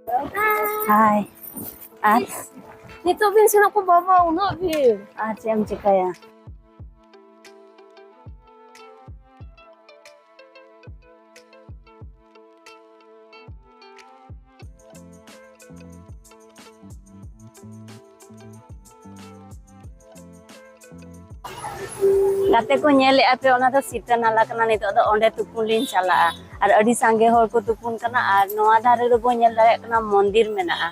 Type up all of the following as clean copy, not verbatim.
Hai. Nito bin sino ko bawa uno bin. Cem Cikaya. Gate ko nyele ape ona do sita nala kana nito do onde tupun lin chala ar adi sange hor ko tupun kana ar noa dhare do bo nyel dare kana mondir mena.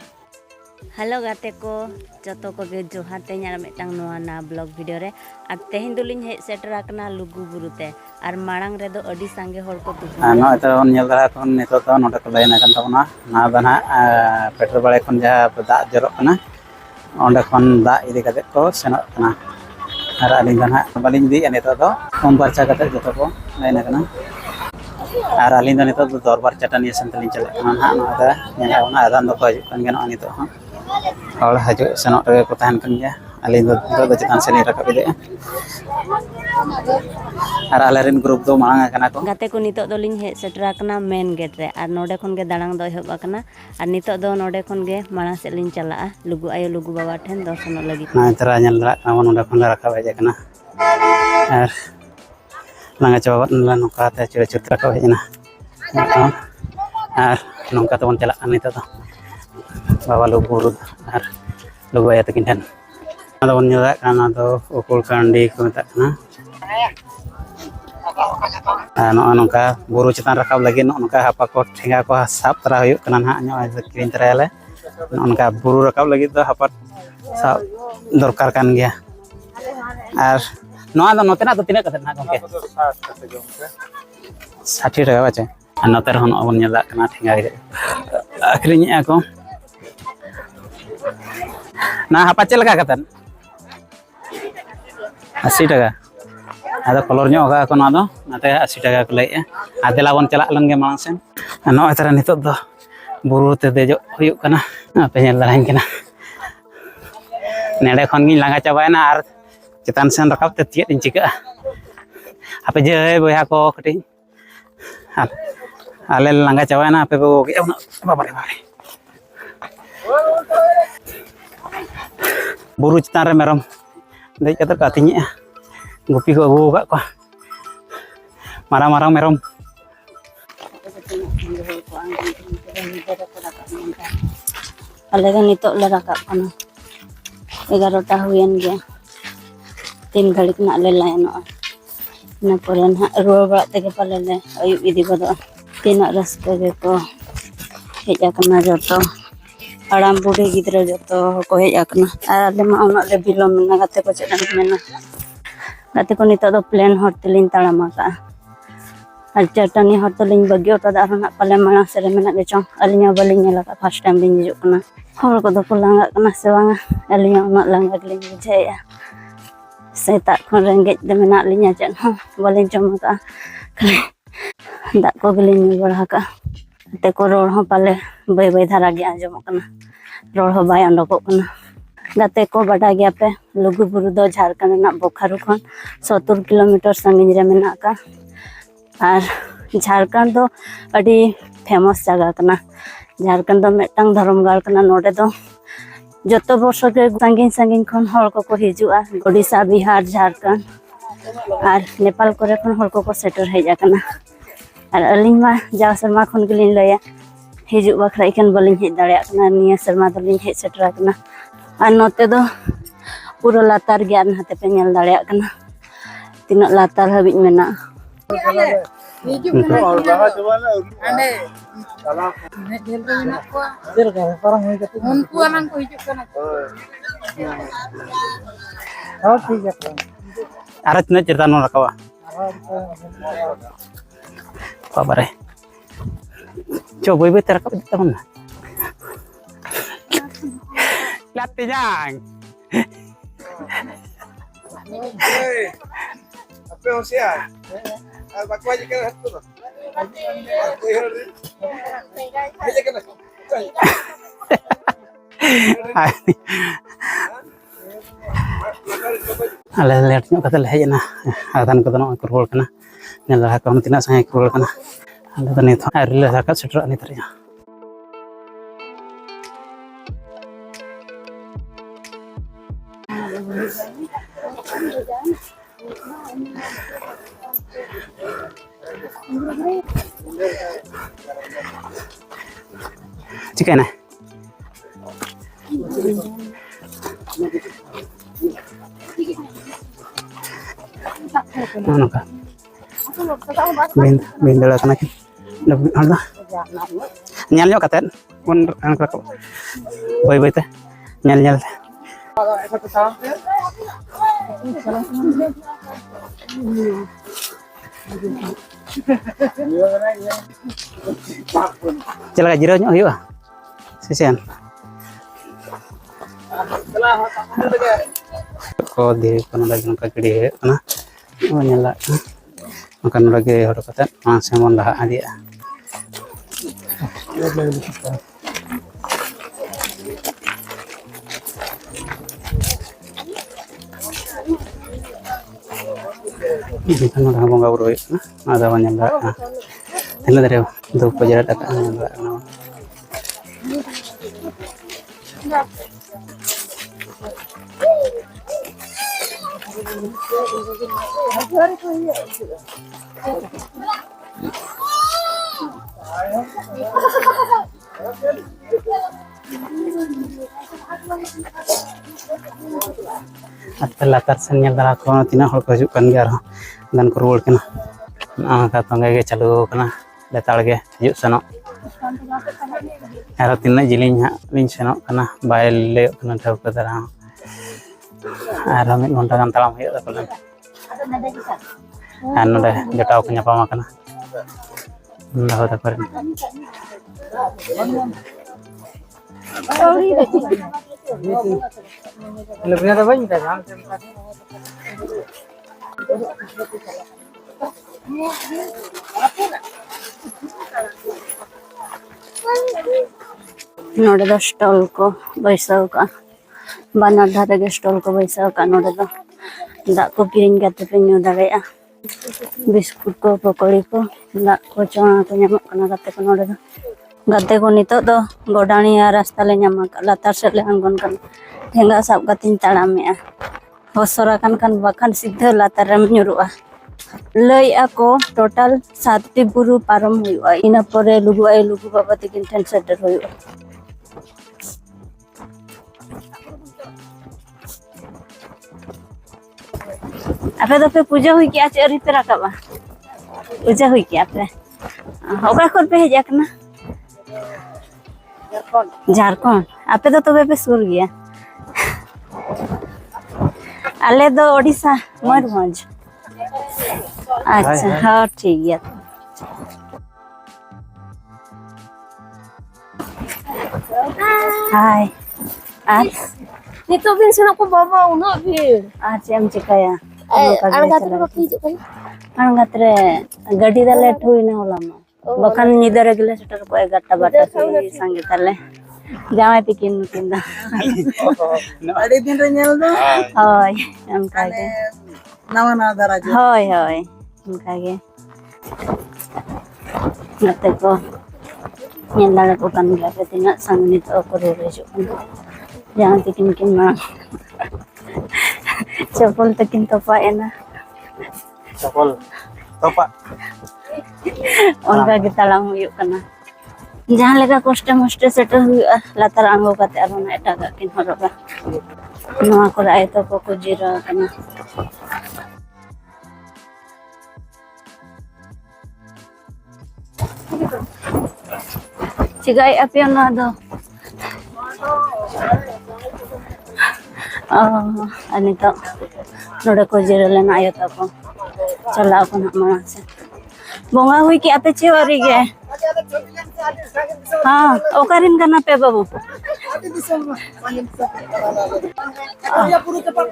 Halo gate ko joto ko ge johar te nyara metang noa na blog video re ar tehin dulin he setera kana lugu burute ar marang re do adi sange hor ko tupun no ito nyel dara kon nito to note ko lain akan tabona na bana petrol bale kon ja da jorok kana onde kon da idi kate ko senok kana ar alin kana balin di nito to om barcha kate joto ko lain akan ar alin do nito do dorbar chatani sentelin chala kana ha no ada nyela ona adan do ko kan gano nito ha और हजू सेनों को तहन कन गया अली दो चितान से नहीं रखा बिदे और आलेरिन ग्रुप दो मांगा कना को गाते को नितो दो लिंग हे सेटरा कना मेन गेट रे और नोडे खन गे दालांग दो हेबा कना और नितो दो नोडे खन गे माणा से लिंग चला लुगु आयो लुगु बाबा ठेन दर्शन लगी ना तरा nyel dara kana नोडे खन रखा बेजे कना और लंगा चबाबत नला नोका ते चिड़ चिड़ रखा बेजे ना और नोका तो बन चला नितो तो बाबा लोग बुरु और लोग आया तकिन ठन ना बन nyela kana do ukul kandi ko metak kana no nongka buru चितान rakab lagi no nongka hapa ko thenga ko sap tara huyuk kana ha nyo kirin terale nongka buru rakab lagi do hapa sap dorkar kan gya ar noa do notena to tina kata na gomke 60 টাকা bache ar noter hon on nyela kana thenga akrinya ko ना हपा चलका कतन 80 টাকা आदो colour ᱧᱚᱜ गा को ना दो नाते 80 টাকা को लई आदेला बन चला लंगे मांग सेन नो अतरा नितो दो बुरु ते देजो हुयुक कना पे नेल दराइन कना नेडे खन गिन लांगा चाबायना आर चितान सेन रकाब ते तियत इन चिका आपे जे बोया को कटि आले लांगा चाबायना आपे बो गे बाबा रे बुरु चितान रे मेरम देज कते का तिnya गुपी को अगु का को मारा मारा मेरम अले ga nito le rakap kana 11 ta huyen ge 3 घड़ी ना ले लायनो ना परे ना रुआ बड़ा ते के पले ले अयु इदी बदो तीना रस्ते ge को हेja kana joto आराम बुढ़े गिद्रा जो को हेज आकना आले मा उना ले बिलो मेना गाते को चेना मेना गाते को नितो दो प्लेन हॉटेलिन ताड़ामा का और चटनी हॉटेलिन बगियो तो दारना पले माना सेरे मेना दे चों अलिया बलिन लगा फर्स्ट टाइम लिन हिजु कना हर को दो को लांगा कना से वांगा अलिया उना लांगा लिन बुझाया सेता खन रेंगेज दे मेना लिnya चन बलिन चों का खाली दा को गलिन बड़ा का ते को रोड हो पाले बाय बाय धारा गया आंजम कना रोड हो बाय अंडको कना गाते को बड़ा गया पे लुगु बुरु दो झारखंड ना बोकारो खन 70 किलोमीटर संगिन रे मेना का और झारखंड दो अडी फेमस जगह कना झारखंड दो मेटांग धर्मगाड़ कना नोडे दो जतो वर्ष के संगिन संगिन खन हर को हिजुआ ओडिशा बिहार झारखंड और नेपाल करे खन हर को सेटर हेजा कना और अलिंग मा जा शर्मा खन गलिन लया हिजु बखरा इकन बलिन हे दाड़े कना निया शर्मा दलिन हे सेटरा कना और नोते दो पूरा लातार ज्ञान हाते पे नेल दाड़े कना तिना लातार हबिज मेना हिजु कना और बाहा जवाना आने चला ढेर को मेना को देर का परम होई कते उनको अनन को हिजु कना हां ठीक है अरे तने चिरता नो रखवा बाबा रे चो बोई बोई तेरा कब देता हूं ना लाते जांग Apa yang sia? Baku aja kan hatu tu. Aja kan. ale let nyok kata leh na adan ko no kurol kana nela ka tina sangai kurol kana ale tani tho arile ka setra ani tariya chicken है नोका बिंदड़ा कना कि Harda nyal nyok katen pun anak ko boy boy te nyal nyal chalaga jiro nyok hiwa sisian ko di kono lagi nongka gede kana nyala makan lagi horo katen langsung mon lah adia ini kan udah mau gak urut, ada banyak nggak, ini dari untuk pejabat akan nggak, latar sennya darah kono tina hol kajuk kan gar dan kurul kena kata nggak calu kena letal ge yuk seno era tina jilinya lin seno kena bail le kena tahu ke darah era mit ngonta kan talam yuk tak kolam anu deh jatau penyapa makana nggak tahu tak lebihnya apa ini kan? नोड़े दो stall को बैसाव का बानर धारे के stall को बैसाव का नोड़े दो दाग को किरिंग करते पे न्यू दाड़ेया बिस्कुट को पकौड़ी को दाग को चोंगा को ᱧᱟᱢᱚᱜ ᱠᱟᱱᱟ ᱜᱟᱛᱮ ᱠᱚ ᱱᱚᱰᱮ ᱫᱚ ᱜᱟᱛᱮ ᱠᱚ ᱱᱤᱛᱚᱜ ᱫᱚ ᱜᱚᱰᱟଣିया रास्ता ले ᱧᱟᱢ ᱟᱠᱟᱫ ᱞᱟᱛᱟᱨ ᱥᱮᱫ ᱞᱮ ᱟᱬᱜᱚᱱ ᱠᱟᱱᱟ ᱴᱷᱮᱸᱜᱟ ᱥᱟᱵ ᱠᱟᱛᱮᱧ ᱛᱟᱲᱟᱢᱮᱜᱼᱟ ᱦᱚᱥᱚᱨᱟᱠᱟᱱ ᱠᱷᱟᱱ ᱵᱟᱠᱷᱟᱱ ᱥᱤᱫᱷᱟᱹ ᱞᱟᱛᱟᱨ ᱨᱮᱢ ᱧᱩᱨᱩᱜᱼᱟ ᱞᱟᱹᱭ ᱟᱠᱚ ᱴᱳᱴᱟᱞ 7ᱴᱤ ᱵᱩᱨᱩ ᱯᱟᱨᱚᱢ ᱦᱩᱭᱩᱜᱼᱟ ᱤᱱᱟᱹ ᱯᱚᱨᱮ ᱞᱩᱜᱩ ᱟᱭᱳ ᱞᱩᱜᱩ ᱵᱟᱵᱟ ᱛᱟᱹᱠᱤᱱ ᱴᱷᱮᱱ ᱥᱮᱴᱮᱨ ᱦᱩᱭᱩᱜᱼᱟ ᱟᱯᱮ ᱫᱚᱯᱮ ᱯᱩᱡᱟᱹ ᱦᱩᱭ ᱠᱮᱜᱼᱟ ᱪᱮᱫ ᱟᱹᱣᱨᱤ ᱯᱮ ᱨᱟᱠᱟᱵᱼᱟ ᱯᱩᱡᱟᱹ ᱦᱩᱭ ᱠᱮᱜᱼᱟ ᱯᱮ ᱚᱠᱟ ᱠᱷᱚᱱ ᱯᱮ ᱦᱮᱡ ᱟᱠᱟᱱᱟ झारखंड आपे तो तबे पे सुर गया आले दो ओडिशा मयूरभंज अच्छा हाँ ठीक है हाय आज Ni tu bin sana ko baba uno bir. आज हम चिकाया Angkat ko hijuk kan. angatre gadi da late हुई ना होला मा बखन निदर गेले सेटर को 11 12 संगे तले जावे तिकिन नुकिन दा Ada din rin yun do. होय उनका के Nama na darah je. होय होय उनका के नते को nyendale ko kan gila tina sang nito ko rejo jangan tikin kin ma chapol takin topa ena Sapol topa onka kita lang huyuk kana jahan lega koste moste setter huyuk latar anggo kate arona eta ga kin horoga noa ko ai to ko jira kana cigai api ono do ani to node ko jira lena ayo to ko चला को ना मामा से बोंगा हुई कि आपे छेवारी गे हां ओकारिन करना पे बाबू Dia puru cepat.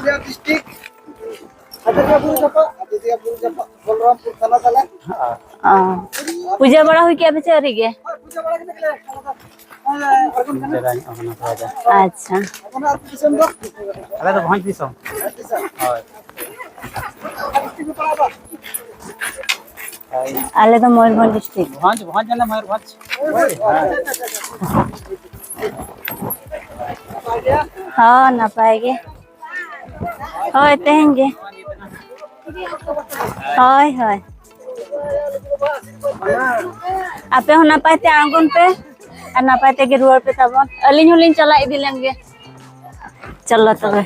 Dia district. Ada dia puru cepat. Balrampur थाना चला. पूजा बड़ा हुई कि आपे छेवारी गे पूजा बड़ा के निकले. अच्छा अरे तो भोज दिसो आले तो मयूरभंज डिस्ट्रिक्ट भोज भोज जने मयूरभंज हाँ ना पाएंगे हाँ तेहेंगे Hoi hoi. Ape ho napay te anggon pe? An napay te ruar pe tabon. Alin hulin chala idi lenge. Chalo tobe.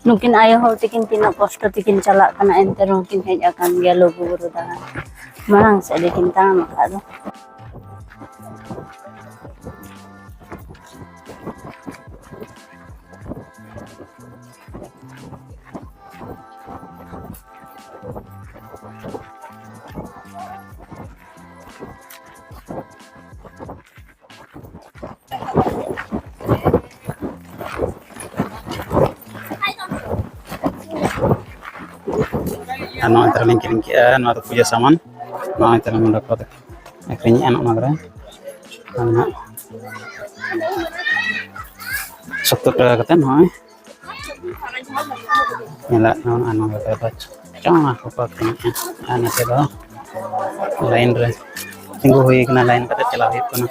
Mungkin ayah hol tikin tina kosto tikin chala kana enter mungkin hej akan dia lugu buru dahan. Marang sa dikin tama makado. Ano terling kiring kia, no tu puja saman, no terling muda kau akhirnya anak nagre, anak satu kata no, nyala no anu kata baca, jangan aku pakai anak itu lain re, tinggu hui kena lain kata celah itu na,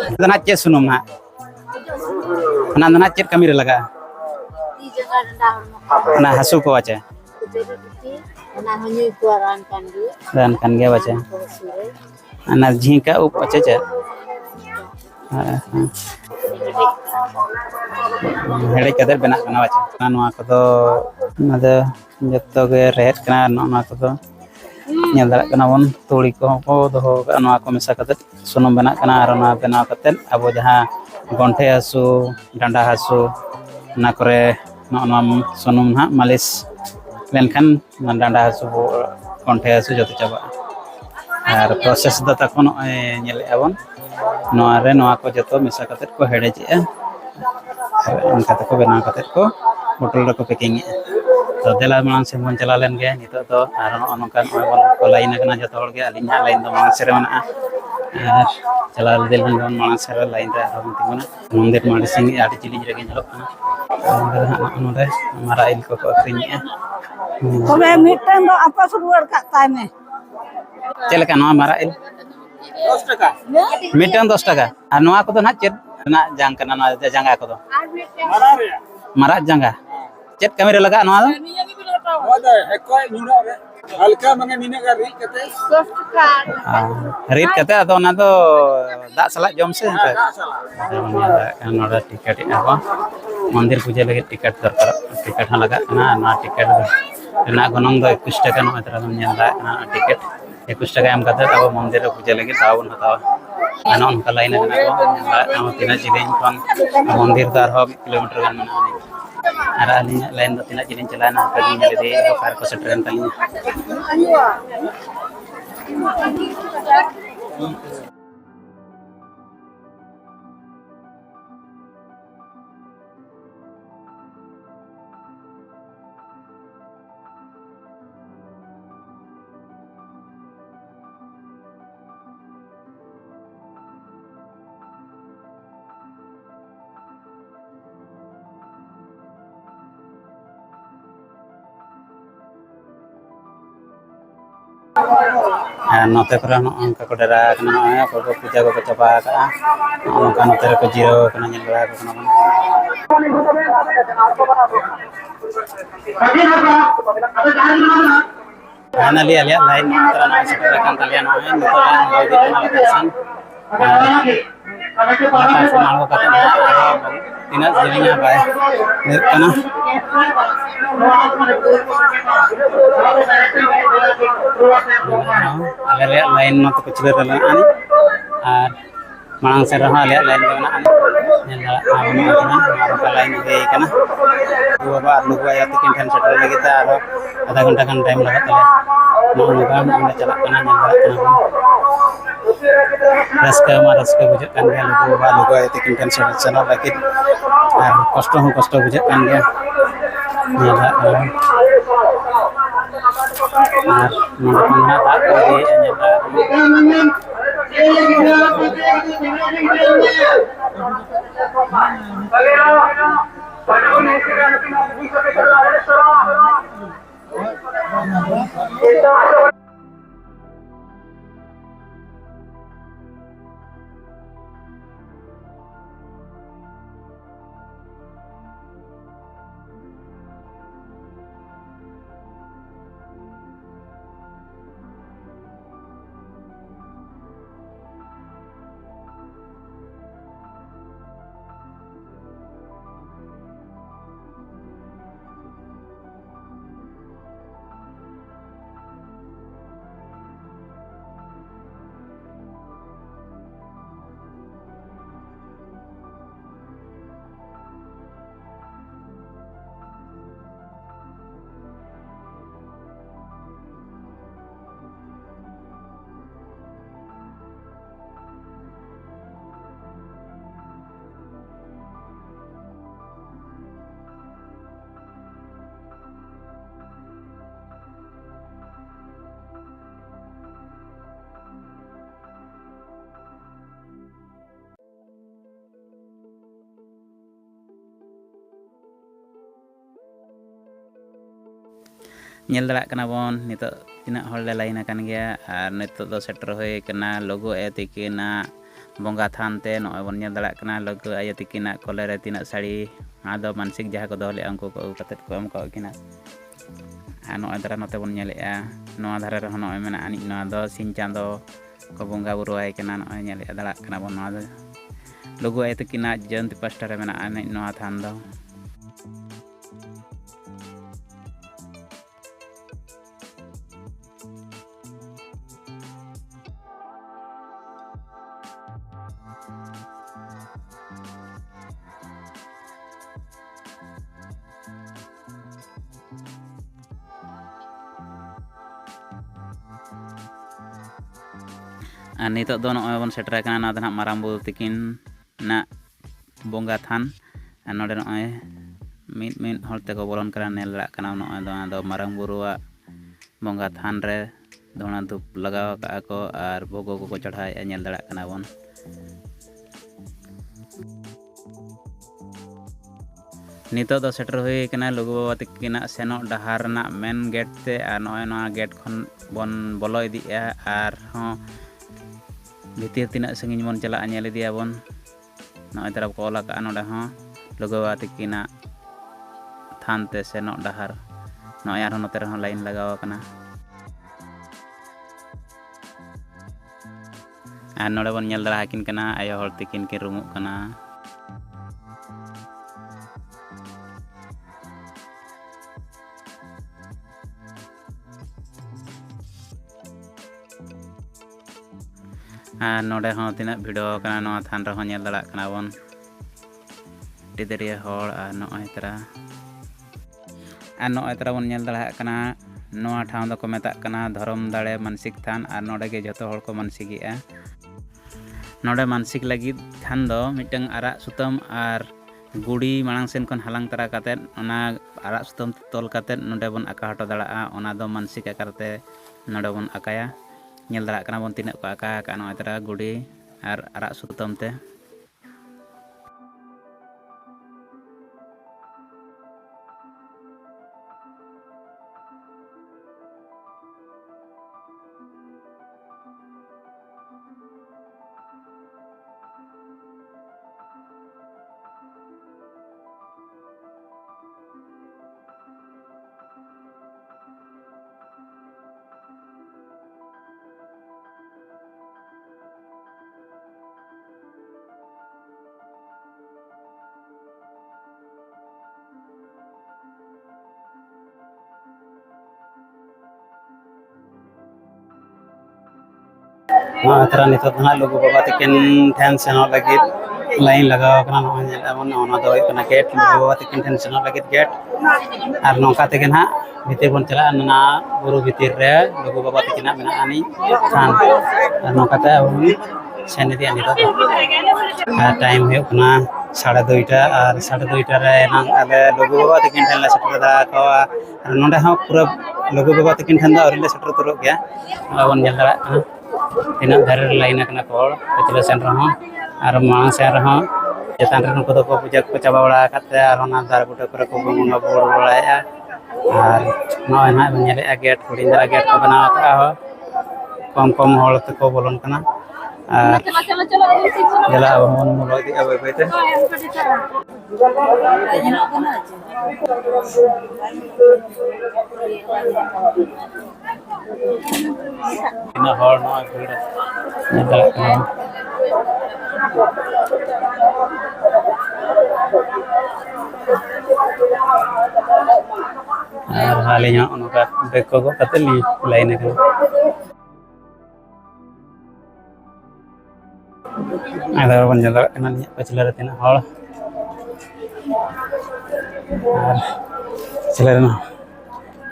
itu nak cek sunum na, anak nak cek kami relaga, nah hasil kau aja. Dan kan dia baca. Anak jingka up baca aja. Hede kader benak kena baca. Nua kodo ada joto ge red kena nua kodo nyel darak kena bon tuli ko doho nua ko mesa kader sunum benak kena arona benak kader abo jaha gonte hasu danda hasu na kore nua sunum ha malis lenkan danda hasu konte hasu joto coba ar proses data kono nyele abon noa re noa ko joto misa katet ko hede je kata ko bena katet ko botol ko packing to dela malang se mon chalalen ge nito to ar ononkan ko lain kana joto hol ge alinya lain do malang sere mana ar chalal del don malang sere lain re ar tingguna mondir mari sing adi cili jere ge nyalok kana node mara il ko akrinya Kome mitang do apa suruar kat time. चल का नवा मारा इल 10 টাকা mitten 10 টাকা আর नवा को तो ना चेत ना जांग करना ना जांगा को तो मारा रे मारा जांगा चेत कैमरा लगा नवा दो ओदा एकोय नुना रे हल्का मंगे नीने का रीत कते 10 টাকা रीत कते तो ना तो दा सला जम से नोडा टिकट apa मंदिर पूजा लगे टिकट दरकार टिकट हा लगा ना ना टिकट ना gonong do 21 টাকা no atara nyal da na ticket 21 টাকা em kata abo मंदिर पूजा lagi tahun hatawa ano onka lain na ko tina jilin kon मंदिर dar ho kilometer gan mana ani ara alinya lain do tina jilin celana kadi jadi kar ko setren kalinya note kora no angka ko dara kana no ko puja ko coba ka no kan note ko jiro kana nyel bra ko kana ana lihat lain tara na sekara kan kalian no ini to lain lagi kana pesan apa sama ko kata tina jadinya apa ya kana agar lihat lain noto kecil dalam ani ar manang serah lihat lain mana ani nyala awam kana lain ge kana dua ba lu gua ya tikin kan setel lagi ta ada घंटा kan time lagat tale mau ngam anda chalak kana nyala kana raska bujak kan dia lu gua ya tikin kan setel lagi ar kosto bujak kan dia nyala ar mana tak di nyala nyel darak kana bon nitok tina hol le lain akan gya ar nitok do setter hoy kana logo e tikina bongga than te no bon nyel darak kana logo aya tikina kolere tina sari ado mansik jaha ko dole angko ko katet ko am ko kina ano adara note bon nyel ya no adara re no mena ani no do sin chando ko bongga buru ay kana no nyel darak kana bon no logo e tikina janti pastor mena ani no than do R নিতক do noy bon setter kana na dana marang buru tikin na bongga than ar node noy min hol te ko bolon kana nel darak kana noy do marang buru bongga than re dona dup lagaw ka ko ar bogo ko chadhai nyel darak kana bon nitok do setter hoy kana logo baba tikina senok dahar na main gate te ar noy na gate khon bon bolo idi ar ho भितर तीना संगिन मन चला nyel idia bon noy tarap ko ola ka node ho logo baba tikina than te senok dahar noy ar note re ho lain lagaw kana ar node bon nyel dara hakin kana ayo hol tikin kin rumuk kana আর নডে হন তিনা video kana no than re ho nyel darak kana bon tideria hol ar noy tara bon nyel darak kana noa ठाव do ko metak kana dhorom dare mansik than ar node ge joto hol ko mansigia node mansik lagi than do mitang arak sutam ar gudi marang sen kon halang tara katet ona arak sutam tol katet node bon aka hoto daraa ona do mansik akarte node bon akaya nyel darak kana bon tinak ko aka ka no tara gudi ar arak sutam te tara nitok na logo baba tikin than senok lagit lain lagaw kana no nyel amon ona do kana gate logo baba tikin than senok lagit gate ar nongka tikin ha भितर bon chala na buru भितर re logo baba tikina mena ani than ar nongka te sen idi ani do time he kana 2:30 ar 2:30 re nang ale logo baba tikin than la setter da ko ar nonde ha pura logo baba tikin than da auri le setter turok gya bon nyel darak kana tina dhar lain kana kol kecil sen raho ar mang sen raho jetan ren ko do ko puja ko chaba bala kate ar ona dar buta kore ko bunga bor bala ya ar noy na nyele gate hudin dara gate ko bana ka ho kom hol te ko bolon kana ar jala mon mulo di abe bete ina hol no bhida nyel kana ar halinya onoka beko ko kateli lain kana ada bon nyel kana ni pachila tina hol ar selerna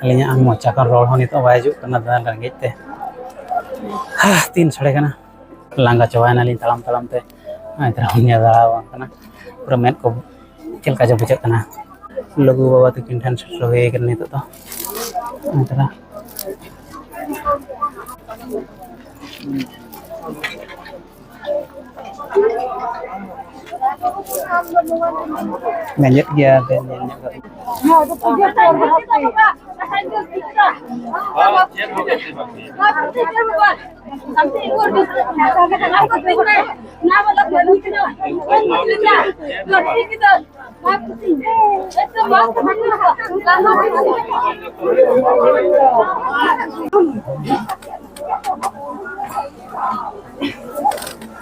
alinya am mocha kan rol honi to baju kana dan rangit te tin sare kana langa chawana lin talam te tara nya da kana pura met ko chel ka jo bujak kana logo baba tikin than setlo he kan nito to tara Banyak dia banyak.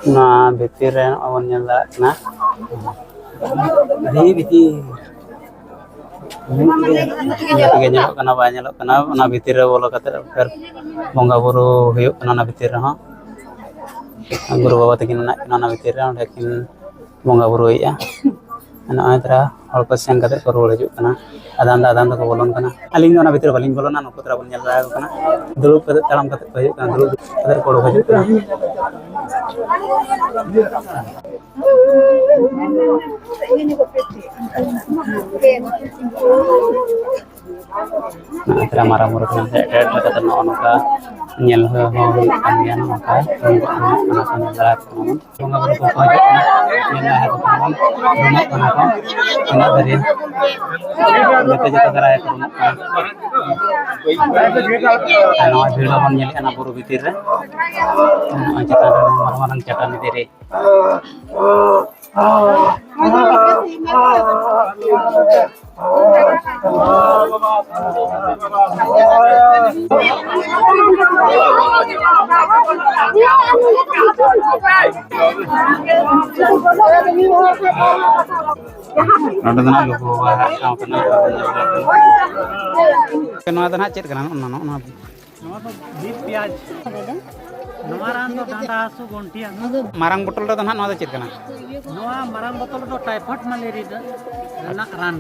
Nah, betiran awan nyala nah. Ini biti. Ini nyalok kana ba nyalok kana ona bitir re bolo kate fer bongga buru huyuk kana na bitir ha. Guru baba takin na kana na bitir re onde kin bongga buru ya. Ana atra hol ko sen kate ko hijuk kana. Adan ko bolon kana. Aling ona bitir baling bolon na putra bon nyala kana. Dulu kate talam kate ko huyuk kana dulu kate ko hijuk kana. Nah, kira marah murah kan saya kata noka nyel ho kan ya noka anak darat namun bunga berbuah aja nyel ha ko namun rumah kana ko kena dari kita jata karaya ko ano bhilo mon nyel ana buru bitir re ano jata marang jata ni dere Ada tanah lupa bahasa apa kena kena tanah cek kena nona marang botol do tanah nona cek kena marang botol do typhoid malaria na ran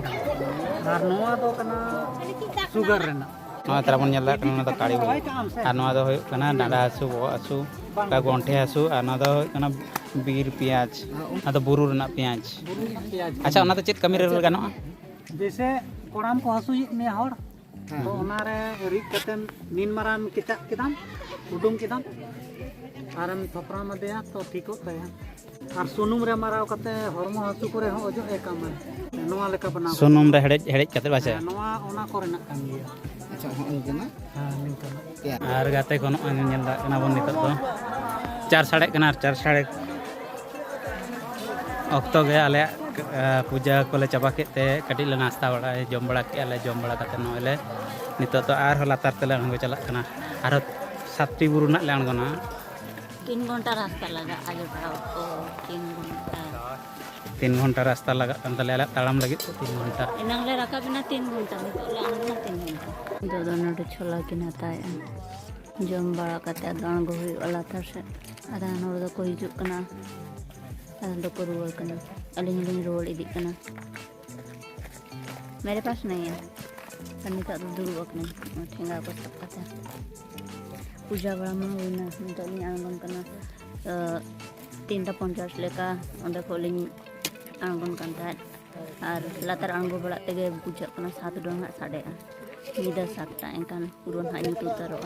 ar noa do kana sugar rena nona terapun nyala kena nona kari bo nona do kena dada asu bo asu ka gonte asu nona do kena bir piaj ada buru rena piaj acha ona to chet kami re ganoa जैसे कोड़ाम को हसुई में हर तो उनारे रिक कतन नीन मराम किचा किदाम उडुम किदाम आरम थपरा में दिया तो ठीक होता है और सुनुम रे माराव कते हरमो हसु करे हो अजो ए काम नोवा लेका बना sunum re hedej kate baca नोवा ओना करे ना काम गया अच्छा हो इनकना हां निकना ar gate kono nyel da kena bon nitok do 4 sade kena 4 sade okto ge ale puja kole chaba kete katil le nasta bada jom bada ke ale jom bada kate noile nitok to ar latar tele ngo chalak kana ar 7 buru nak le angona 3 घंटा रास्ता लगा आगे बढ़ाओ तो 3 घंटा 3 घंटा रास्ता लगा kan tale ale talam lagi 3 घंटा enang le raka bina 3 घंटा nito le angna 3 घंटा dodo nodu chola kinatai jom bara kate adang go hui ala tar se ada nor do ko hijuk kana ada do ko ruwal kana aling ruwal idik kana मेरे पास नहीं है करने का तो दूर वक्त नहीं ठेंगा को सब कथा पूजा बड़ा में हुई ना नितोनी आंगन करना 3:50 लेका उन्हें खोलिंग आंगन करता है और लातर आंगो बड़ा तेगे पूजा करना 7 डोंगा साढ़े निदा 7 टा एंकान पुरन हानि तुतरो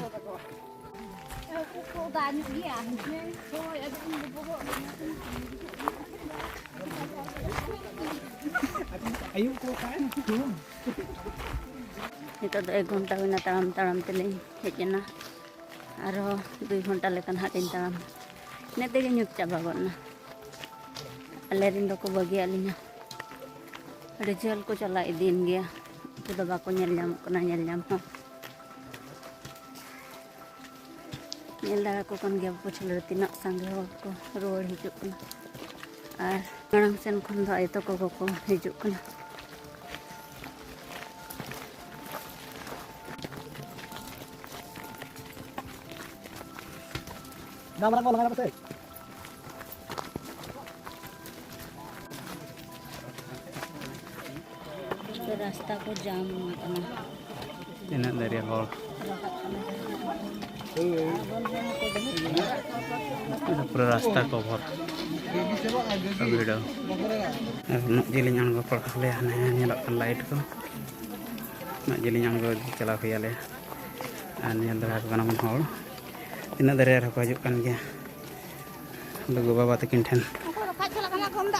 nito do 1 घंटा हुई ना ताराम तेले हेजना आरो 2 घंटा लेकन हाटिन ताराम ने तेगे nyut chaba gona alerin do ko bagi alinya ade jal ko chala idin gya udah bako nyel nyam ho nyel dara ko kan gya po chalo tinak sangge ho ko road hijuk kana ar ngarang sen khon do aito ko hijuk kana Nama apa nama saya? रास्ता को जाम करना ina dari hol pura rasta cover video nak jelinya ngo par le ane nyalak light ko nak jelinya ngo chala khia le ane andra ko kana mon hol ina dari har ko hajuk kan gya lugu baba takin then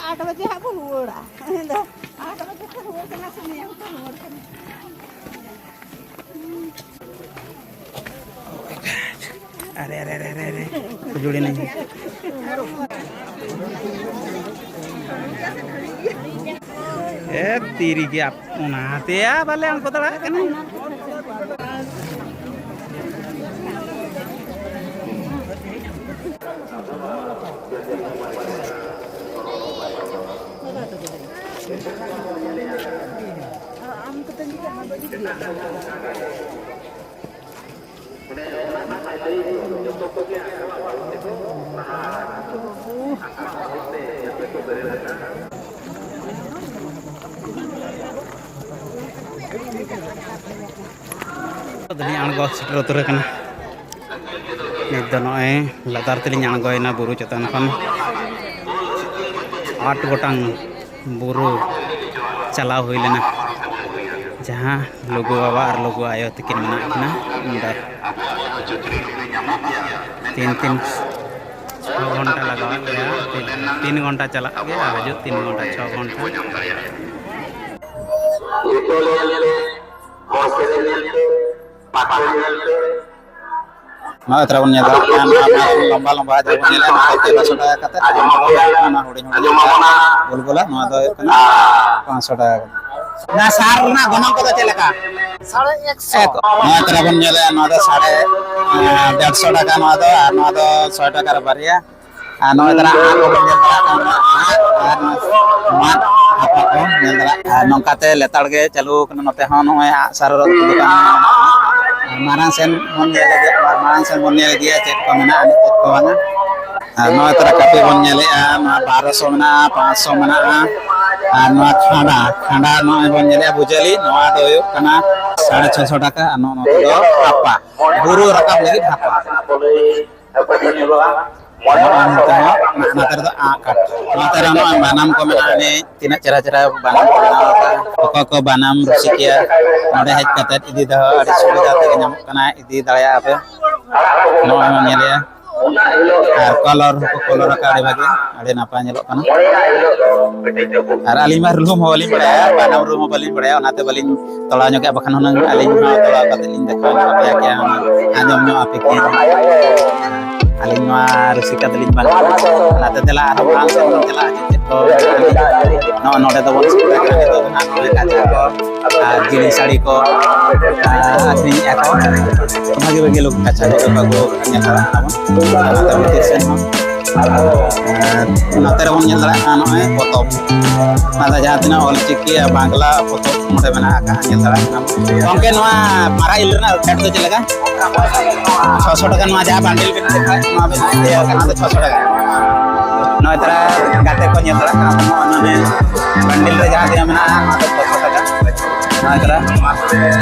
8 बजे हाँ को रुड़ा 8 बजे को रुड़ करना सुनिए हम तो रुड़ करना अरे अरे अरे अरे अरे कुछ जुड़ी नहीं तीरी की आप उनाते या बाले हमको तड़ा करना आणगो सेटर उतर करना नित दो नॉय लतार तेलिंग आणगोयना बुरु चेतन खन 8 गोटांग बुरु चलाव हुई लेना जहाँ लोगो बाबा और लोगो आयो तकिन मना किना उंडा 3 घंटा लगा गया 3 घंटा चला गया हजू 3 घंटा 6 घंटा nah terapun nyata lomba-lomba aja punya lah kita sudah kata nah udah bola nah itu kena 500 টাকা nah sarna gonong kota celaka 150 nah terapun nyata nah itu 150 টাকা nah itu 100 টাকার বাড়িয়া nah itu aku mat apa ko nyata nongkate letar ge calu kena note hon hoy sarot dukan marang sen mon nyele dia cek ko mena ani cek ko banga no tara kape mon nyele ma 1200 mena 500 mena no khanda no mon nyele bujali no ado yuk kana 650 টাকা no do apa buru rakap lagi apa Natar itu akar. Natar anu banam ko menane tina cara-cara banam ko banam rusikia. Node haj katat idi dah ada sudah jate nyamuk kana idi daya apa. No nyele ya. Kolor ka ade bagi ade napa nyelok kana. Ar alimah rumah wali padaya banam rumah wali padaya onate balin tola nyoke abakan honang alim tola katilin dekhan apa ya kya anjom nyo apike. Aling rusika telin ban nate tela arang sen tela jeko no node to bos kan itu na node kaca ko jili sari ko asli ako bagi bagi lu kaca ko bago nyala namun nate berisen nate ron nyala ano foto mata jatina ol chiki bangla foto node bana ka nyala mungkin no mara ilna kat to chelega 600 টাকা নোয়া যা bundle কিনে দেখায় নোয়া বেশি কানা 600 টাকা নয় তারা গাতে ko nyetara kana none bundle রে যা দিয়া মেনা 600 টাকা নয় তারা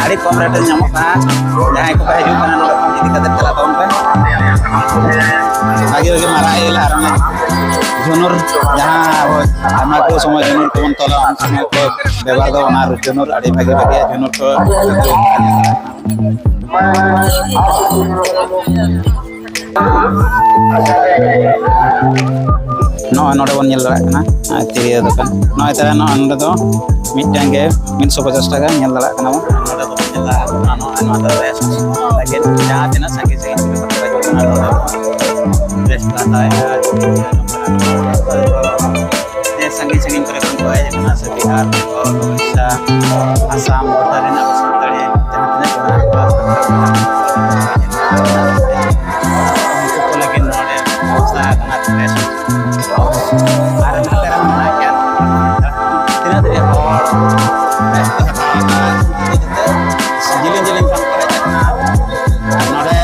আড়ি কম রেটে nyamok na jahay ko pahe juga none jadi kate tela tahun pe lagi marail arana junur jaha ama ko somoy junur ko tola somoy ko bebar do na junur adi bagi bagi junur ko no node bon nyel dara kana tiriya dokan no eta no anda do mitang ge 150 টাকা nyel dara kana node do nyel dara no anda res lagi jahat na sange sange res kata ya de sange sange kore kon ko aja kana se Bihar ko Odisha Assam dari na basantare lagi node usaha kana res karena terang menaikkan tidak dari awal jilin-jilin pangkal karena node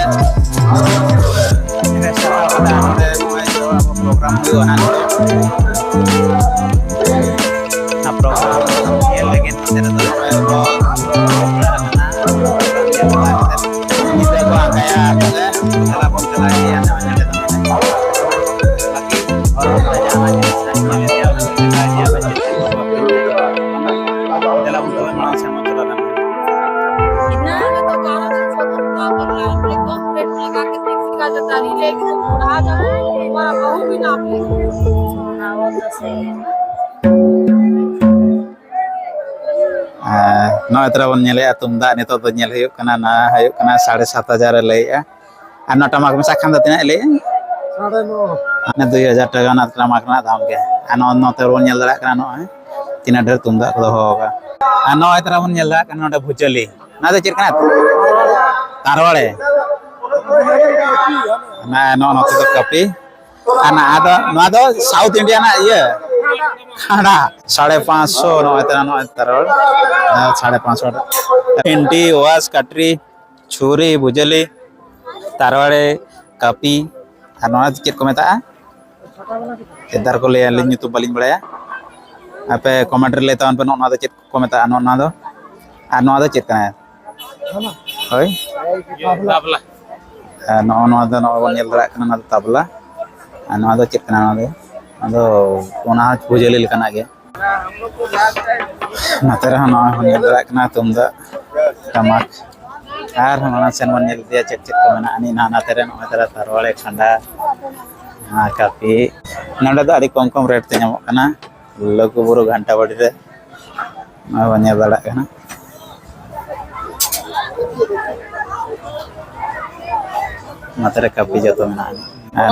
restoran ada node program jualan nah program yang lagi tidak tahu kita gua kayak telepon lagi yang namanya लेकिन बुढ़ा जब हमारा बहू भी ना हाँ वो तो सही है नॉय तरह बन नेले तुमदा नितो तो नेल हुयुक कना ना हुयुक कना 7,500 लेया और ना टमाक में साखन द तिना ले 9.5 ने 2000 टाका ना टमाक ना दाम के और नोते बन नेल दरा कना नॉय तिना ढेर तुमदा को होगा और नॉय तरह बन नेल दरा कना भुचली ना दो चेक कना तारवाड़े ना नोते तो कपी ना आदो साउथ इंडिया ना ये खाना 550 नॉय तरह 550 भिंडी वास कटरी छुरी भुजली तारवाड़े कापी और नॉय चेक को मेता केदार को ले लिंग तो बलिंग बड़ाया आपे कमेंट रे लेता पे नॉय चेक को मेता नॉय चेक कना होय तबला नॉय बन नेल दरा कना तबला और चेक कना भुजली लेकाना गे नते रहा नॉय बन नेल दरा कना तुमदा टमाक और हम सेन बन नेल दिया चेक चेक को मेना अनि ना नाते रे नॉय तरह तारवाड़े खंडा कापी नोडे दो अड़ी कम कम रेट ते नामो कना लघु बुरु घंटा बड़ी रे नॉय बन नेल दरा कना नते रे कापी जतो मेना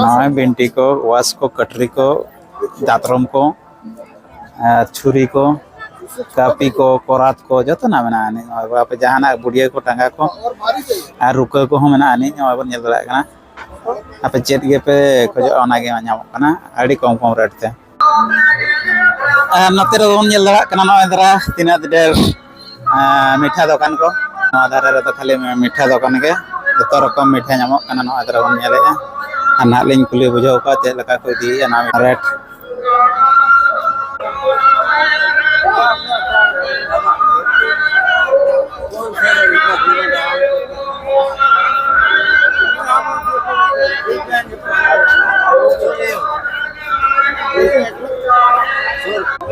नॉय भिंडी को वास को कटरी को दातरम को छुरी को कापी को कोरात को जो ना मेना आप जहाना बुढ़िया को टांगा को और रुका को मेना बन नेल दरा कना आप चेत गे पे खोजो ओनागे नामो कना अड़ी कम कम रेट ते नते रे बन नेल दरा कना नॉय दरा तिना ढेर मीठा दुकान को नॉय दरा रे तो खाली मीठा दुकान के जतो रकम मीठा नामो कना नॉय दरा बन नेले ना लिंग कुली बुझाव का चेक लका को दी ना रेट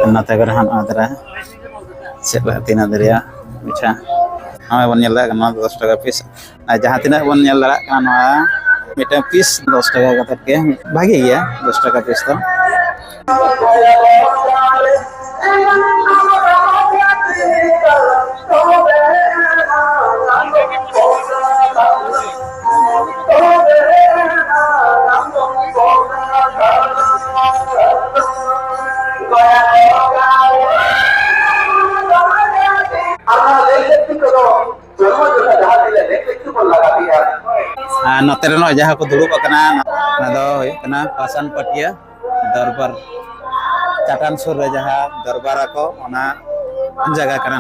नते कर हान आदरा सेला तिना दरिया मिठा हमें बन नेल दरा 10 टाका पीस जहां तिना बन नेल दरा कना मिटा पीस 10 टाका कते के भागी गया 10 टाका पीस तो नते रे जहाँ को दुड़ुब कना पासन पटिया दरबार चाटान सुर रे जहाँ दरबार को जगह कना